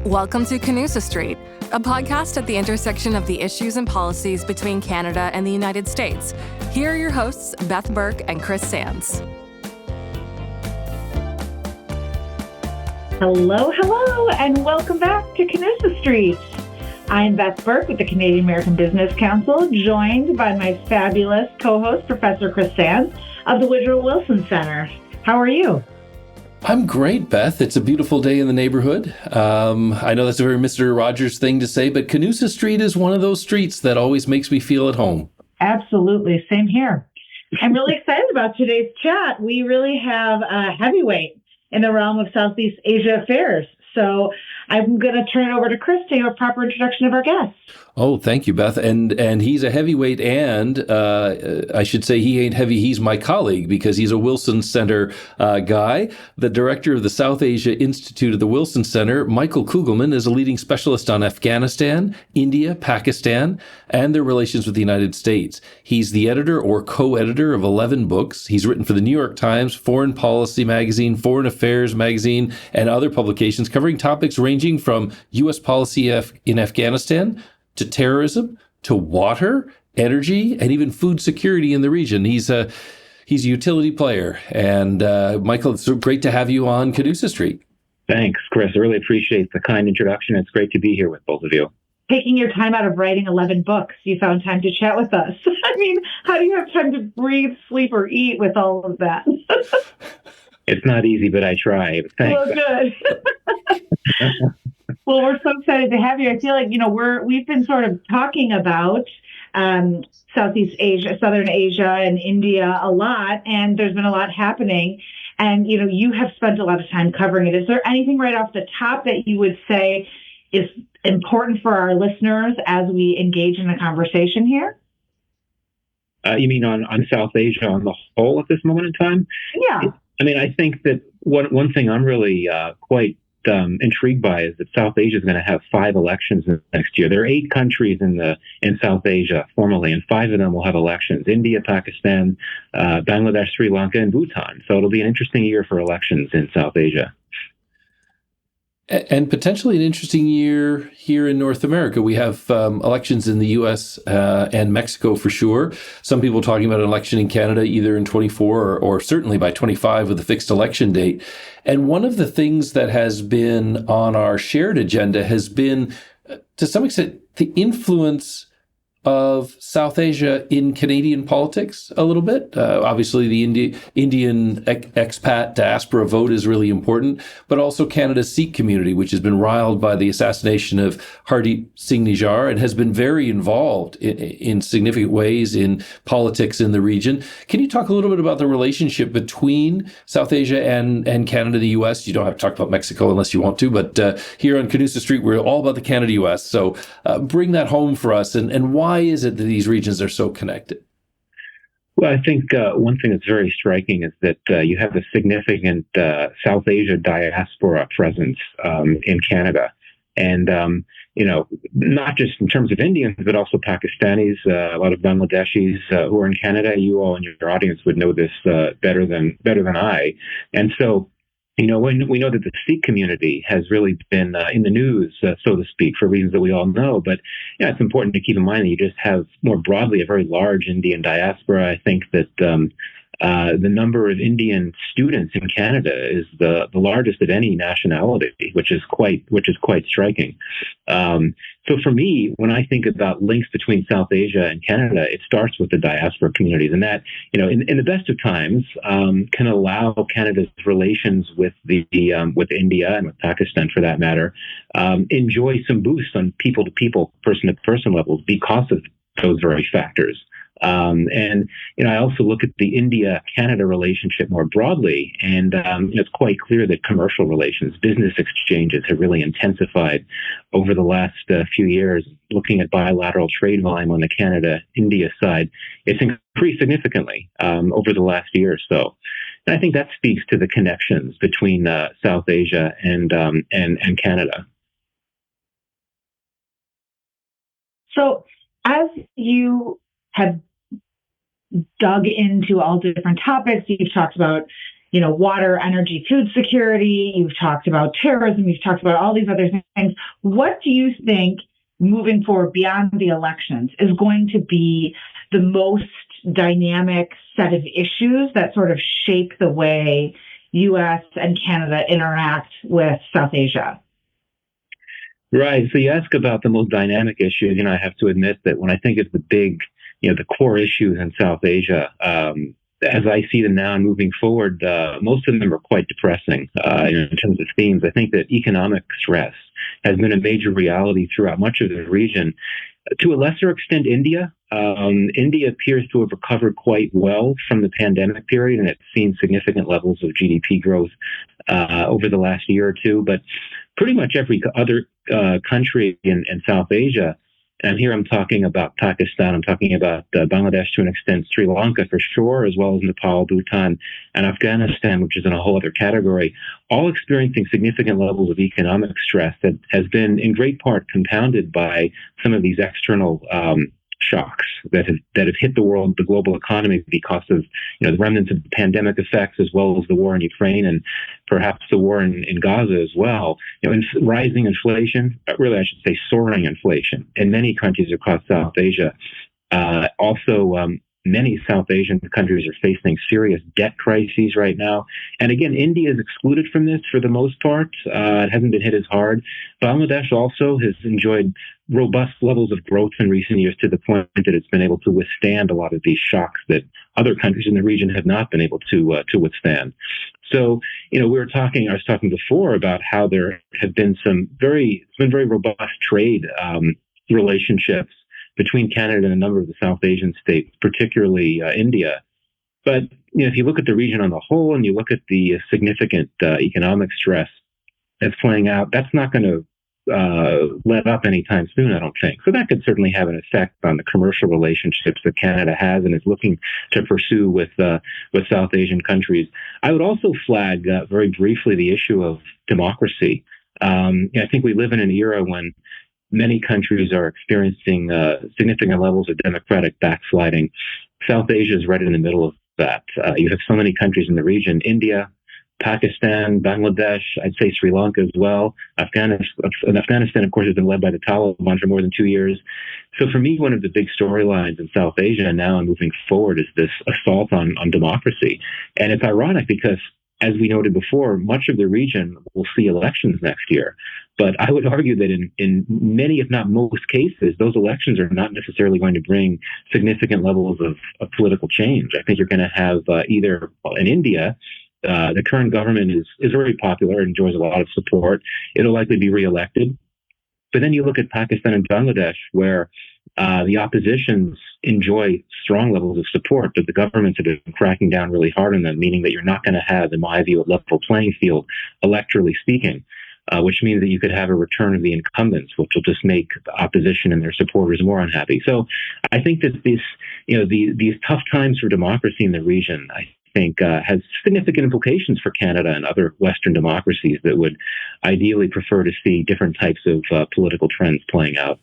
Welcome to Canusa Street, a podcast at the intersection of the issues and policies between Canada and the United States. Here are your hosts, Beth Burke and Chris Sands. Hello, and welcome back to Canusa Street. I'm Beth Burke with the Canadian American Business Council, joined by my fabulous co-host, Professor Chris Sands of the Woodrow Wilson Center. How are you? I'm great, Beth. It's a beautiful day in the neighborhood. I know that's a very Mr. Rogers thing to say, but Canusa Street is one of those streets that always makes me feel at home. Absolutely. Same here. I'm really excited about today's chat. We really have a heavyweight in the realm of Southeast Asia affairs. So I'm going to turn it over to Chris to give a proper introduction of our guest. Oh, thank you, Beth. And he's a heavyweight, and I should say he ain't heavy. He's my colleague because he's a Wilson Center guy. The director of the South Asia Institute at the Wilson Center, Michael Kugelman, is a leading specialist on Afghanistan, India, Pakistan, and their relations with the United States. He's the editor or co-editor of 11 books. He's written for the New York Times, Foreign Policy Magazine, Foreign Affairs Magazine, and other publications covering topics ranging from U.S. policy in Afghanistan to terrorism, to water, energy, and even food security in the region. He's a utility player. And Michael, it's so great to have you on Canusa Street. Thanks, Chris. I really appreciate the kind introduction. It's great to be here with both of you. Taking your time out of writing 11 books, you found time to chat with us. I mean, how do you have time to breathe, sleep, or eat with all of that? It's not easy, but I try. Thanks. Well, good. Well, we're so excited to have you. I feel like, we've been sort of talking about Southeast Asia, Southern Asia, and India a lot, and there's been a lot happening. And, you have spent a lot of time covering it. Is there anything right off the top that you would say is important for our listeners as we engage in the conversation here? You mean on South Asia on the whole at this moment in time? Yeah. I mean, I think that one thing I'm really quite intrigued by is that South Asia is going to have 5 elections next year. There are 8 countries in South Asia formally, and 5 of them will have elections: India, Pakistan, Bangladesh, Sri Lanka, and Bhutan. So it'll be an interesting year for elections in South Asia. And potentially an interesting year here in North America. We have elections in the U.S. And Mexico for sure. Some people talking about an election in Canada either in 24 or certainly by 25 with a fixed election date. And one of the things that has been on our shared agenda has been, to some extent, the influence of South Asia in Canadian politics a little bit. Obviously, the Indian expat diaspora vote is really important, but also Canada's Sikh community, which has been riled by the assassination of Hardeep Singh Nijjar and has been very involved in significant ways in politics in the region. Can you talk a little bit about the relationship between South Asia and Canada, the U.S.? You don't have to talk about Mexico unless you want to, but here on Canusa Street, we're all about the Canada-U.S. So bring that home for us, and why is it that these regions are so connected? Well, I think one thing that's very striking is that you have a significant South Asia diaspora presence in Canada. And, not just in terms of Indians, but also Pakistanis, a lot of Bangladeshis who are in Canada. You all in your audience would know this better than I. And so, when we know that the Sikh community has really been in the news, so to speak, for reasons that we all know. But it's important to keep in mind that you just have more broadly a very large Indian diaspora. I think that the number of Indian students in Canada is the largest of any nationality, which is quite striking. So for me, when I think about links between South Asia and Canada, it starts with the diaspora communities, and that in the best of times can allow Canada's relations with with India and with Pakistan, for that matter, enjoy some boosts on people-to-people, person-to-person levels because of those very factors. And I also look at the India-Canada relationship more broadly, and it's quite clear that commercial relations, business exchanges have really intensified over the last few years. Looking at bilateral trade volume on the Canada-India side, it's increased significantly over the last year or so. And I think that speaks to the connections between South Asia and Canada. So as you have dug into all different topics, you've talked about water, energy, food security. You've talked about terrorism. You've talked about all these other things. What do you think moving forward beyond the elections is going to be the most dynamic set of issues that sort of shape the way U.S. and Canada interact with South Asia? Right. So you ask about the most dynamic issues. I have to admit that when I think of the big, the core issues in South Asia, as I see them now and moving forward, most of them are quite depressing in terms of themes. I think that economic stress has been a major reality throughout much of the region. To a lesser extent, India. India appears to have recovered quite well from the pandemic period, and it's seen significant levels of GDP growth over the last year or two. But pretty much every other country in South Asia, and here I'm talking about Pakistan, I'm talking about Bangladesh to an extent, Sri Lanka for sure, as well as Nepal, Bhutan, and Afghanistan, which is in a whole other category, all experiencing significant levels of economic stress that has been in great part compounded by some of these external shocks that have hit the world, the global economy, because of the remnants of the pandemic effects, as well as the war in Ukraine and perhaps the war in Gaza as well. Rising inflation, really I should say soaring inflation in many countries across South Asia. Also, many South Asian countries are facing serious debt crises right now. And again, India is excluded from this for the most part. It hasn't been hit as hard. Bangladesh also has enjoyed robust levels of growth in recent years to the point that it's been able to withstand a lot of these shocks that other countries in the region have not been able to withstand. So, I was talking before about how there have been very robust trade relationships between Canada and a number of the South Asian states, particularly India. But if you look at the region on the whole and you look at the significant economic stress that's playing out, that's not going to let up anytime soon, I don't think. So that could certainly have an effect on the commercial relationships that Canada has and is looking to pursue with South Asian countries. I would also flag very briefly the issue of democracy. I think we live in an era when many countries are experiencing significant levels of democratic backsliding. South Asia is right in the middle of that. You have so many countries in the region: India, Pakistan, Bangladesh, I'd say Sri Lanka as well. Afghanistan, of course, has been led by the Taliban for more than 2 years. So for me, one of the big storylines in South Asia now and moving forward is this assault on democracy. And it's ironic because, as we noted before, much of the region will see elections next year. But I would argue that in many, if not most cases, those elections are not necessarily going to bring significant levels of political change. I think you're going to have either in India, the current government is very popular, enjoys a lot of support. It'll likely be reelected. But then you look at Pakistan and Bangladesh, where the oppositions enjoy strong levels of support, but the governments have been cracking down really hard on them, meaning that you're not going to have, in my view, a level playing field, electorally speaking, which means that you could have a return of the incumbents, which will just make the opposition and their supporters more unhappy. So I think that these tough times for democracy in the region, I think has significant implications for Canada and other Western democracies that would ideally prefer to see different types of political trends playing out.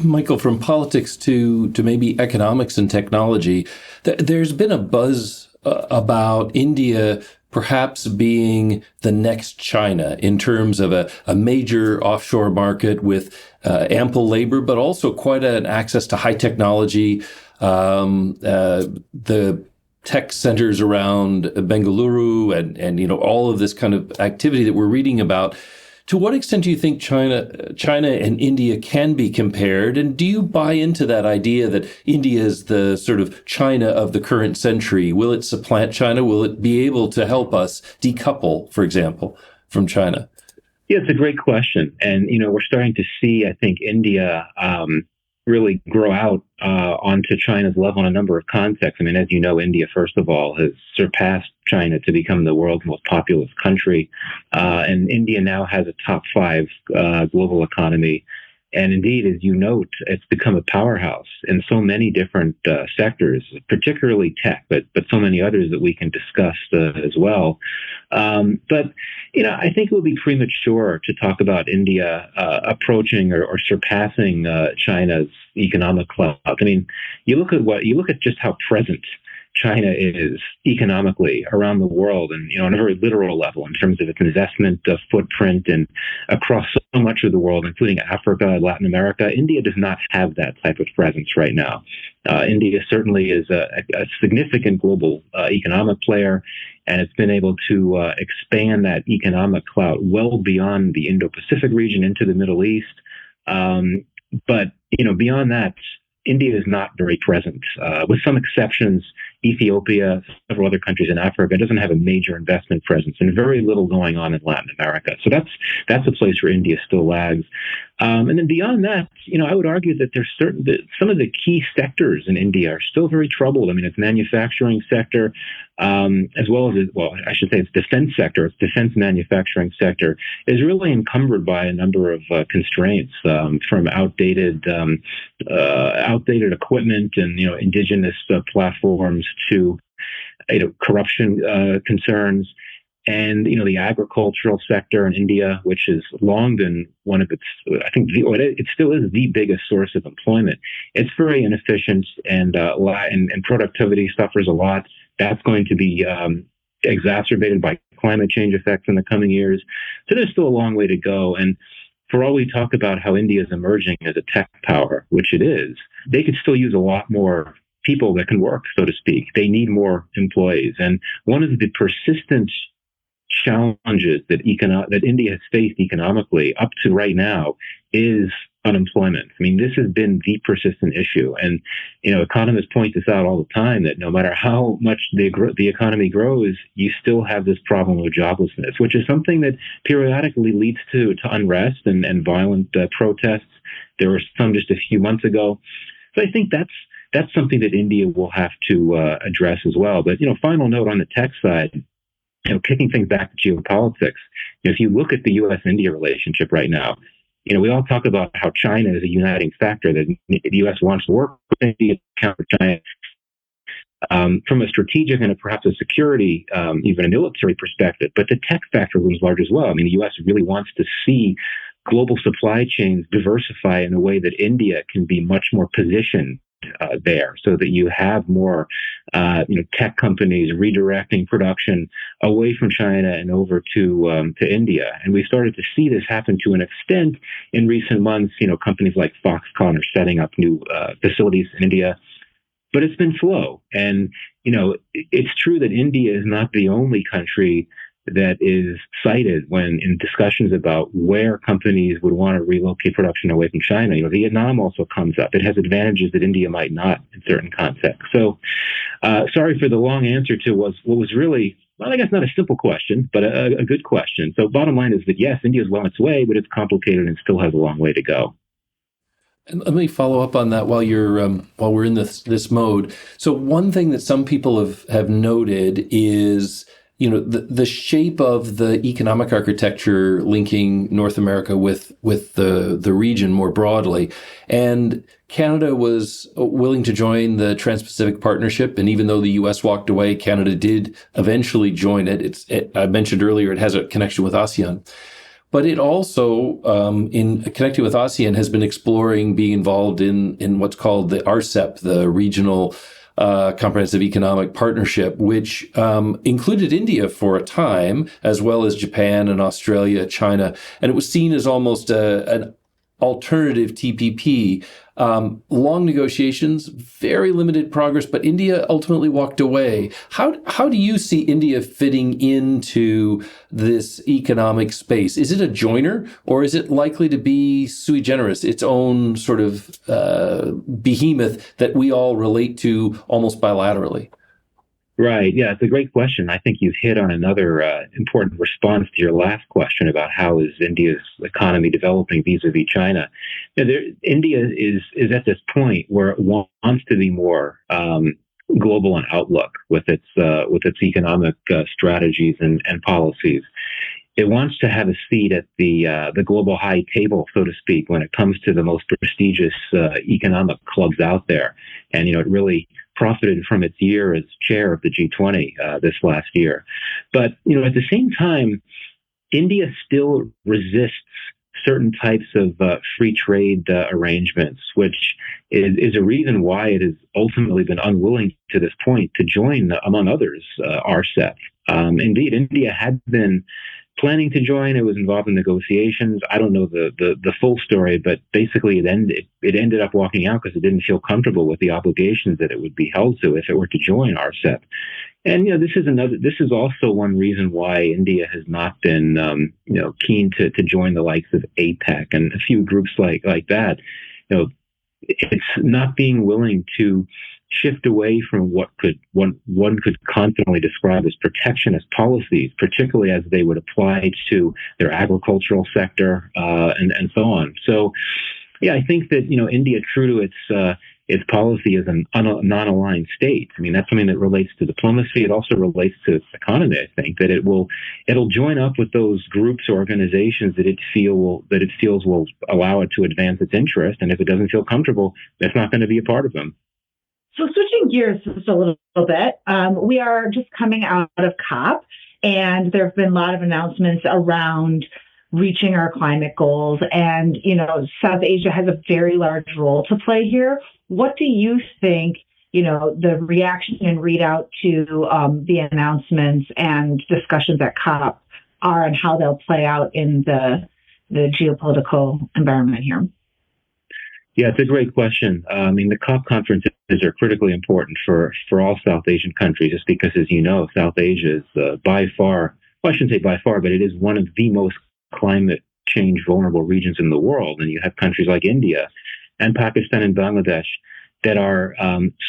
Michael, from politics to maybe economics and technology, there's been a buzz about India perhaps being the next China in terms of a major offshore market with ample labor, but also quite an access to high technology. The tech centers around Bengaluru and all of this kind of activity that we're reading about. To what extent do you think China and India can be compared? And do you buy into that idea that India is the sort of China of the current century? Will it supplant China? Will it be able to help us decouple, for example, from China? Yeah, it's a great question. And, we're starting to see, I think, India really grow out onto China's level in a number of contexts. I mean, as you know, India, first of all, has surpassed China to become the world's most populous country. And India now has a top 5 global economy. And indeed, as you note, it's become a powerhouse in so many different sectors, particularly tech, but so many others that we can discuss as well. But I think it would be premature to talk about India approaching or surpassing China's economic clout. I mean, you look at just how present China is economically around the world, and on a very literal level in terms of its investment footprint and across so much of the world, including Africa, Latin America. India does not have that type of presence right now. India certainly is a significant global economic player, and it's been able to expand that economic clout well beyond the Indo-Pacific region into the Middle East. But beyond that, India is not very present, with some exceptions. Ethiopia, several other countries in Africa, doesn't have a major investment presence, and very little going on in Latin America. So that's a place where India still lags. And then beyond that, I would argue that some of the key sectors in India are still very troubled. I mean, its manufacturing sector, as well as I should say its defense sector, its defense manufacturing sector, is really encumbered by a number of constraints, from outdated equipment and indigenous platforms to corruption concerns. And the agricultural sector in India, which has long been one of its, I think it still is the biggest source of employment. It's very inefficient, and productivity suffers a lot. That's going to be exacerbated by climate change effects in the coming years. So there's still a long way to go. And for all we talk about how India is emerging as a tech power, which it is, they could still use a lot more people that can work, so to speak. They need more employees. And one of the persistent challenges that India has faced economically up to right now is unemployment. I mean, this has been the persistent issue. And, economists point this out all the time, that no matter how much the economy grows, you still have this problem of joblessness, which is something that periodically leads to unrest and violent protests. There were some just a few months ago. So I think that's something that India will have to address as well. But, final note on the tech side, kicking things back to geopolitics, if you look at the U.S.-India relationship right now, we all talk about how China is a uniting factor, that the U.S. wants to work with India to counter China. From a strategic and perhaps a security, even a military perspective, but the tech factor looms large as well. I mean, the U.S. really wants to see global supply chains diversify in a way that India can be much more positioned there, so that you have more, tech companies redirecting production away from China and over to India. And we started to see this happen to an extent in recent months. Companies like Foxconn are setting up new facilities in India, but it's been slow. And it's true that India is not the only country that is cited when in discussions about where companies would want to relocate production away from China. Vietnam also comes up. It has advantages that India might not in certain contexts. So, sorry for the long answer to what was really, well, I guess not a simple question, but a good question. So bottom line is that yes, India is well on its way, but it's complicated and still has a long way to go. And let me follow up on that while we're in this mode. So one thing that some people have noted is, the shape of the economic architecture linking North America with the region more broadly. And Canada was willing to join the Trans-Pacific Partnership. And even though the U.S. walked away, Canada did eventually join it. I mentioned earlier, it has a connection with ASEAN. But it also, in connecting with ASEAN, has been exploring being involved in what's called the RCEP, the Regional Comprehensive Economic Partnership, which included India for a time, as well as Japan and Australia, China. And it was seen as almost an alternative TPP. Long negotiations, very limited progress, but India ultimately walked away. How do you see India fitting into this economic space? Is it a joiner, or is it likely to be sui generis, its own sort of behemoth that we all relate to almost bilaterally? Right. Yeah, it's a great question. I think you've hit on another important response to your last question about how is India's economy developing vis-a-vis China. India is at this point where it wants to be more global in outlook with its economic strategies and policies. It wants to have a seat at the global high table, so to speak, when it comes to the most prestigious economic clubs out there. And it really profited from its year as chair of the G20 this last year. But at the same time, India still resists certain types of free trade arrangements, which is a reason why it has ultimately been unwilling to this point to join, among others, RCEP. Indeed, India had been planning to join. It was involved in negotiations. I don't know the full story, but basically it ended up walking out because it didn't feel comfortable with the obligations that it would be held to if it were to join RCEP. And this is also one reason why India has not been keen to join the likes of APEC and a few groups like that. It's not being willing to shift away from what one could confidently describe as protectionist policies, particularly as they would apply to their agricultural sector and so on. So, yeah, I think that India, true to its policy as a non-aligned state. I mean, that's something that relates to diplomacy. It also relates to its economy. I think that it'll join up with those groups or organizations that it feels will allow it to advance its interest. And if it doesn't feel comfortable, it's not going to be a part of them. So switching gears just a little bit, we are just coming out of COP, and there have been a lot of announcements around reaching our climate goals. And, South Asia has a very large role to play here. What do you think, the reaction and readout to the announcements and discussions at COP are and how they'll play out in the geopolitical environment here? Yeah, it's a great question. The COP conferences are critically important for all South Asian countries, just because, as you know, South Asia is by far, well, I shouldn't say by far, but it is one of the most climate change vulnerable regions in the world. And you have countries like India and Pakistan and Bangladesh that are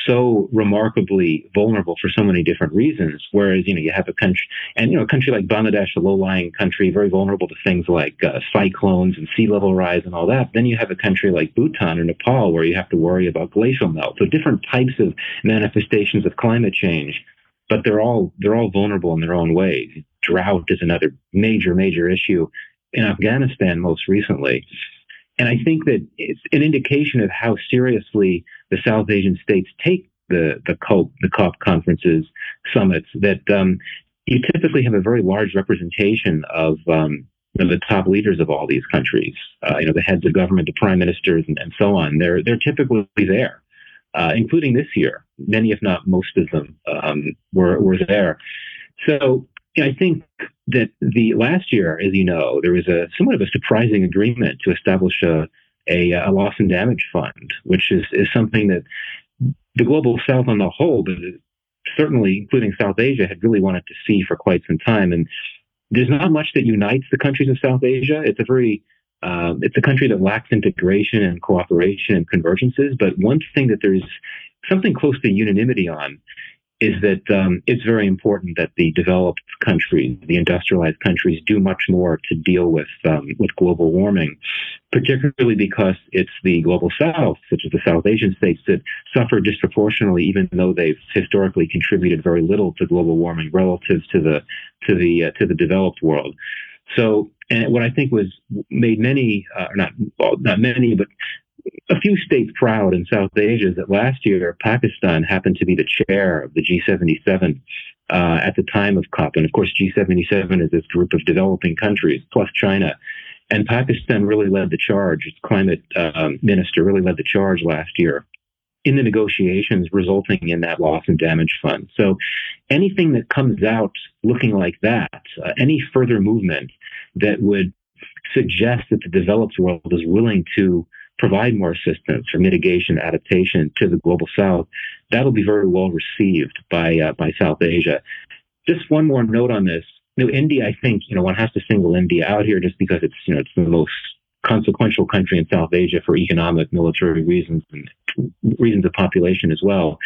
so remarkably vulnerable for so many different reasons. Whereas, you have a country, and a country like Bangladesh, a low-lying country, very vulnerable to things like cyclones and sea level rise and all that. Then you have a country like Bhutan or Nepal, where you have to worry about glacial melt. So different types of manifestations of climate change, but they're all vulnerable in their own ways. Drought is another major issue in Afghanistan most recently. And I think that it's an indication of how seriously the South Asian states take the COP conferences, summits, that you typically have a very large representation of the top leaders of all these countries, the heads of government, the prime ministers, and so on. They're typically there, including this year. Many, if not most of them, were there. So I think that the last year, as you know, there was somewhat of a surprising agreement to establish a loss and damage fund, which is something that the global South on the whole, but certainly including South Asia, had really wanted to see for quite some time. And there's not much that unites the countries of South Asia. It's a country that lacks integration and cooperation and convergences. But one thing that there's something close to unanimity on is that it's very important that the developed countries, the industrialized countries, do much more to deal with global warming, particularly because it's the global South, such as the South Asian states, that suffer disproportionately, even though they've historically contributed very little to global warming relative to the developed world. So, and what I think made many, not many, but a few states proud in South Asia is that last year Pakistan happened to be the chair of the G77 at the time of COP. And of course, G77 is this group of developing countries, plus China. And Pakistan really led the charge. Its climate minister really led the charge last year in the negotiations resulting in that loss and damage fund. So anything that comes out looking like that, any further movement that would suggest that the developed world is willing to provide more assistance or mitigation, adaptation to the global South, that'll be very well received by South Asia. Just one more note on this. India, I think, one has to single India out here just because it's the most consequential country in South Asia for economic, military reasons and reasons of population as well.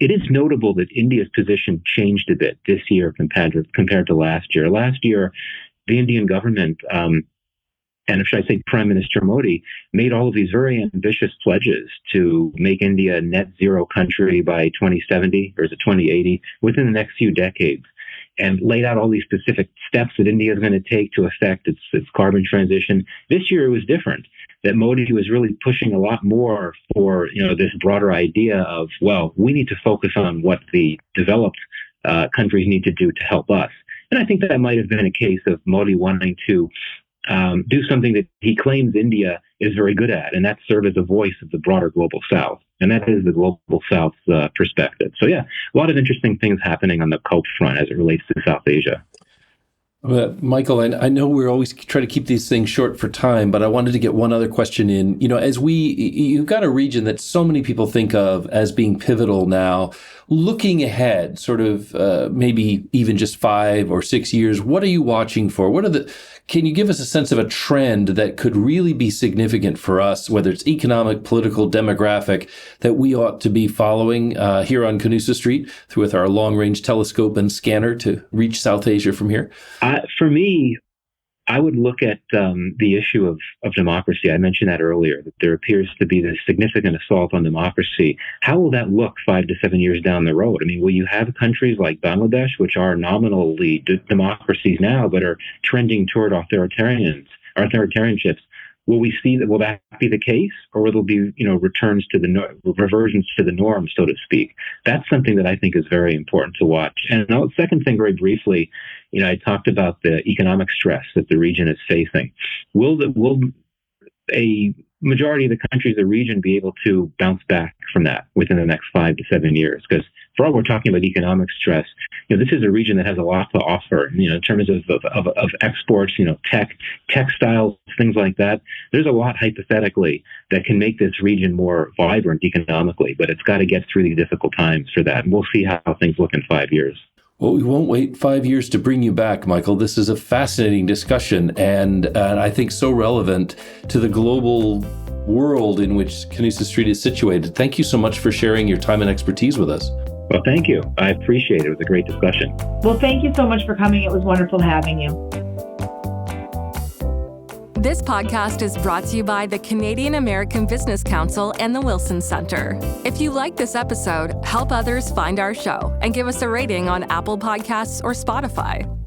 It is notable that India's position changed a bit this year compared to last year. Last year, the Indian government, and should I say Prime Minister Modi, made all of these very ambitious pledges to make India a net zero country by 2070, or is it 2080, within the next few decades, and laid out all these specific steps that India is going to take to affect its carbon transition. This year it was different, that Modi was really pushing a lot more for this broader idea of, well, we need to focus on what the developed countries need to do to help us. And I think that might have been a case of Modi wanting to do something that he claims India is very good at, and that's serve as a voice of the broader global South. And that is the global South's perspective. So, yeah, a lot of interesting things happening on the Gulf front as it relates to South Asia. Michael, I know we're always trying to keep these things short for time, but I wanted to get one other question in. As you've got a region that so many people think of as being pivotal now, looking ahead, sort of maybe even just 5 or 6 years, what are you watching for? Can you give us a sense of a trend that could really be significant for us, whether it's economic, political, demographic, that we ought to be following here on Canusa Street with our long-range telescope and scanner to reach South Asia from here? For me, I would look at the issue of democracy. I mentioned that earlier, that there appears to be this significant assault on democracy. How will that look 5 to 7 years down the road? I mean, will you have countries like Bangladesh, which are nominally democracies now, but are trending toward authoritarianships? Will we see that? Will that be the case, or will there be, reversions to the norm, so to speak? That's something that I think is very important to watch. And the second thing, very briefly, I talked about the economic stress that the region is facing. Will a majority of the countries of the region be able to bounce back from that within the next 5 to 7 years? Because for all we're talking about economic stress, this is a region that has a lot to offer, in terms of exports, textiles, things like that. There's a lot hypothetically that can make this region more vibrant economically, but it's got to get through these difficult times for that. And we'll see how things look in 5 years. Well, we won't wait 5 years to bring you back, Michael. This is a fascinating discussion, and I think so relevant to the global world in which Canusa Street is situated. Thank you so much for sharing your time and expertise with us. Well, thank you. I appreciate it. It was a great discussion. Well, thank you so much for coming. It was wonderful having you. This podcast is brought to you by the Canadian American Business Council and the Wilson Center. If you like this episode, help others find our show and give us a rating on Apple Podcasts or Spotify.